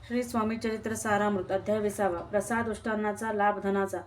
श्री स्वामी चरित्र सारामृत अध्याय 20 प्रसाद उष्टांनाचा लाभ धनाचा।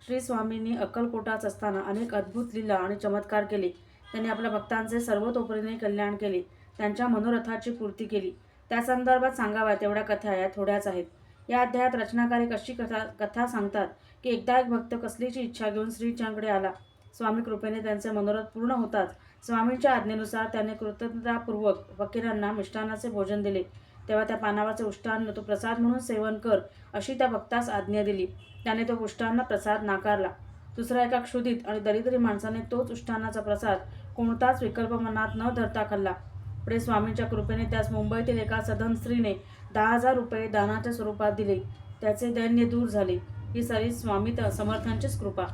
श्री स्वामींनी अक्कलकोटात असताना अनेक अद्भुत लीला आणि चमत्कार केले. त्यांनी आपल्या भक्तांचे सर्वतोपरीने कल्याण केले, त्यांच्या मनोरथाची पूर्ती केली. त्या संदर्भात सांगाव्या तेवढ्या कथा या थोड्याच आहेत. या अध्यायात रचनाकार अशी कथा सांगतात की एकदा एक भक्त कसलीची इच्छा घेऊन श्रींच्याकडे आला. स्वामी कृपेने त्यांचे मनोरथ पूर्ण होताच स्वामींच्या आज्ञेनुसार त्याने कृतज्ञतापूर्वक फकीरांना मिष्टान्नाचे भोजन दिले. तेव्हा त्या पानावाचे उष्टान्न तू प्रसाद म्हणून सेवन कर अशी त्या भक्तास आज्ञा दिली. त्याने तो उष्टान्न प्रसाद नाकारला. दुसऱ्या एका क्षुधित आणि दरिद्री माणसाने तोच उष्टान्नाचा प्रसाद कोणताच विकल्प मनात न धरता खाल्ला. पुढे स्वामींच्या कृपेने त्यास मुंबईतील एका सधन स्त्रीने 10,000 रुपये दानाच्या स्वरूपात दिले. त्याचे दैन्य दूर झाले. ही सारी स्वामी समर्थांचीच कृपा.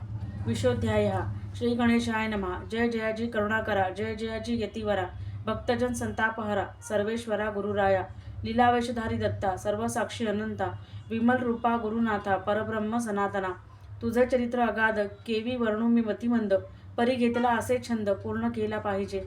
विशोध्याय श्री गणेशाय नमः. जय जयाजी करुणाकरा, जय जयाजी यतिवरा, भक्तजन संतापहरा, सर्वेश्वरा गुरुराया, लीलावेशधारी दत्ता, सर्वसाक्षी अनंता, विमल रूपा गुरुनाथा, परब्रह्म सनातना. तुझे चरित्र अगाध केवी वर्णू मी मतिमंद, परी घेतला असे छंद पूर्ण केला पाहिजे.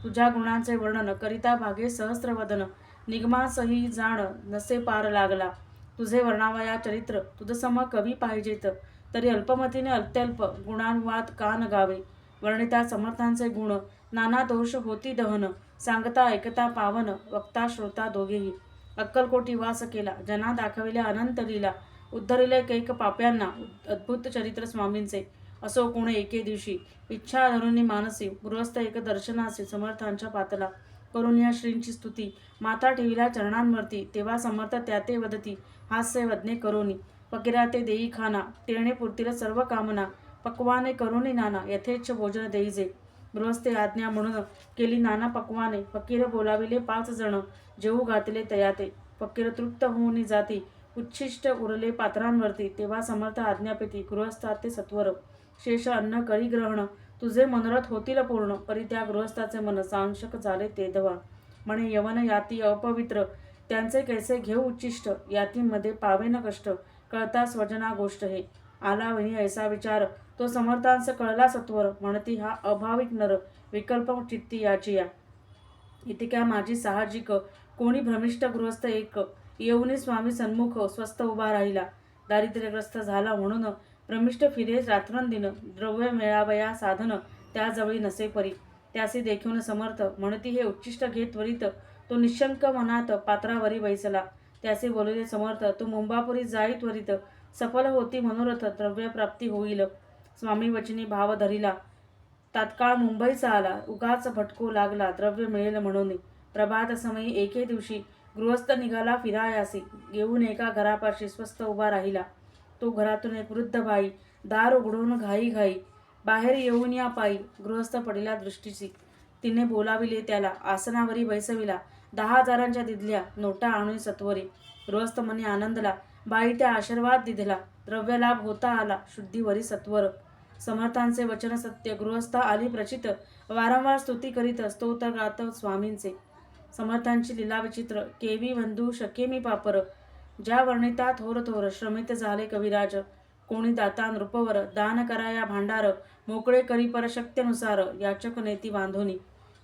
तुझ्या गुणांचे वर्णन करिता भागे सहस्रवदन, निगमासही जाण नसे पार लागला. तुझे वर्णावया चरित्र तुझ सम कवी पाहिजेत, तरी अल्पमतीने अत्यल्प गुणानुवाद कान गावे. वर्णिता समर्थांचे गुण नाना दोष होती दहन, सांगता ऐकता पावन वक्ता श्रोता दोघेही. अक्कलकोटी वास केला, जना दाखविल्या अनंत लीला, उद्धरिले कैक पाप्यांना अद्भुत चरित्र स्वामींचे. असो कोणे एके दिवशी इच्छा धरुनी मानसी, गृहस्थ एक दर्शनासी समर्थांच्या पातला. करून या श्रींची स्तुती माता ठेविला चरणांवरती, तेव्हा समर्थ त्याते वदती हास्य वदने करोनी. फकीरा ते देई खाना, तेणे पुरतील सर्व कामना, पक्वाने करोनी नाना यथेच्छ भोजन देईजे. गृहस्थे आज्ञा म्हणून केली नाना पक्वाने, फकीर बोलाविले 5 जण, जेऊ घातले तयाते. फकीर तृप्त होऊन जाती, उच्छिष्ट उरले पात्रांवरती, तेव्हा समर्थ आज्ञापिती गृहस्थात ते सत्वर. शेष अन्न करी ग्रहण, तुझे मनोरथ होतील पूर्ण, परी त्या गृहस्थाचे मन सांशक झाले तेधवा. म्हणे यवन याती अपवित्र, त्यांचे कैसे घेऊ उच्चिष्ट, यातीमध्ये पावेन कष्ट, कळता स्वजना गोष्ट हे. आला वनी ऐसा विचार, तो समर्थांस कळला सत्वर, म्हणती हा अभाविक नर, विकल्प चित्ती याचिया. इतिका माझी साहजिक, कोणी भ्रमिष्ट गृहस्थ एक, येऊनी स्वामी सन्मुख स्वस्थ उभा राहिला. दारिद्र्यग्रस्त झाला म्हणून भ्रमिष्ट फिरे रात्रंदिन, द्रव्य मिळावया साधन त्याजवळी नसे परी. त्यासी देखून समर्थ म्हणती हे उच्चिष्ट घे त्वरित, तो निशंक मनात पात्रावरी बैसला. त्यासी बोलले समर्थ तू मुंबापुरी जाई त्वरित, सफल होती मनोरथ द्रव्य प्राप्ती होईल. स्वामी वचनी भाव धरिला, तात्काळ मुंबईचा आला, उगाच भटकू लागला द्रव्य मिळेल म्हणून. प्रभात समयी एके दिवशी गृहस्थ निघाला फिरायासी, येऊन एका घरापाशी स्वस्थ उभा राहिला. तो घरातून एक वृद्ध बाई दार उघडून घाई घाई बाहेर येऊन या पायी. गृहस्थ पडिला दृष्टीची, तिने बोलाविले त्याला, आसनावरी बैसविला, 10,000च्या दिधल्या नोटा आणून सत्वरी. गृहस्थ मनी आनंदला, बाई त्या आशीर्वाद दिधला, द्रव्यलाभ होता आला शुद्धीवरी सत्वर. समर्थांचे वचन सत्य, गृहस्थ आली प्रचित, वारंवार स्तुती करीत स्तोत्र गात स्वामींचे. समर्थांची लीला विचित्र, केवी बंधू शके मी पापर, ज्या वर्णिता थोर थोर श्रमित झाले कविराज. कोणी दाता नृपवर दान कराया भांडार, मोकळे करी परशक्त्यनुसार याचक नेती बांधोनी.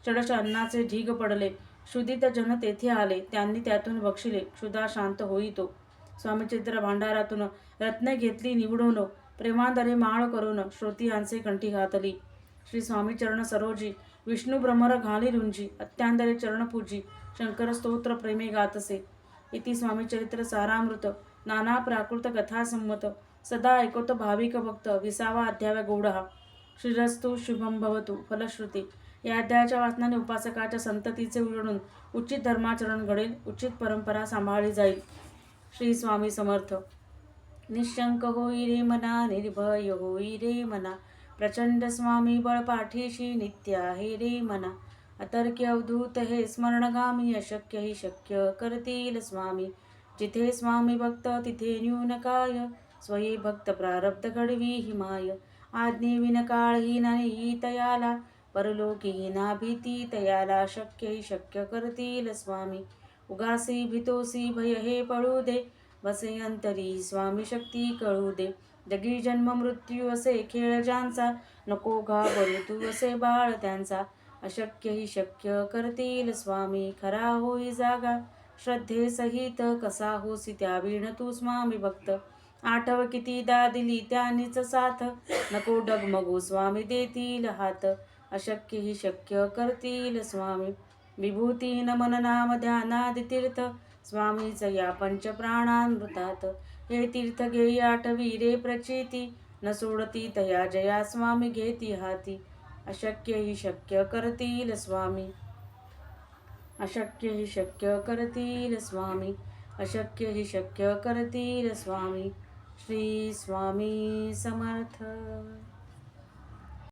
षडश अन्नाचे ढीग पडले, क्षुधित जन तेथे आले, त्यांनी त्यातून बक्षिले, क्षुधा शांत होई तो. स्वामीचित्र भांडारातून रत्ने घेतली निवडून, प्रेमांतरे माळ करून श्रोतियांचे कंठी घातली. श्री स्वामी चरण सरोजी, विष्णू भ्रमर घाली रुंजी, अत्यांतरे चरण पूजी, शंकर स्तोत्र प्रेमे गातसे. इति स्वामी चरित्र सारामृत नाना प्राकृत कथा संमत, सदा ऐकतो भाविक भक्त 20वा अध्याय गौड. श्रीरस्तु शुभम भवतु फलश्रुती. या अध्यायाच्या वाचनाने उपासकाच्या संततीचे उजळून उचित धर्माचरण घडेल, उचित परंपरा सांभाळली जाईल. श्री स्वामी समर्थ. निशंक होई रे मना, निर्भय होई रे मना, प्रचंड स्वामी बळ पाठीशी नित्य आहे रे मना. अतर्क्य अवधूत हे स्मरणगामी, अशक्य ही शक्य करतील स्वामी. जिथे स्वामी भक्त तिथे न्यून काय, स्वये भक्त प्रारब्ध घडवी हिमाय. आज्ञे विनकाळ ही नाही तयाला, परलोकी ना भीती तयाला. शक्य ही शक्य करतील स्वामी. उगासी भीतोसी भय हे पळू दे, बसे अंतरी स्वामी शक्ती कळू दे. जगी जन्म मृत्यू असे खेळ ज्यांचा, नको घाबरू तू असे बाळ त्यांचा. अशक्य ही शक्य करतील स्वामी, खरा होई जागा श्रद्धे सहित कसा होसी त्या विण तू स्वामी भक्त. आठव कितीदा दिली त्यानीच साथ, नको डगमगू स्वामी देतील हात. अशक्य ही शक्य करतील स्वामी, विभूतीन मन नाम ध्यानादि तीर्थ. स्वामीच या पंचप्राणामृतात, हे तीर्थ घेई आठवी रे प्रचिती. न सोडती तया जया स्वामी घेती हाती. अशक्य ही शक्य करतील स्वामी, अशक्य ही शक्य करतील स्वामी, अशक्य ही शक्य करतील स्वामी. श्री स्वामी समर्थ.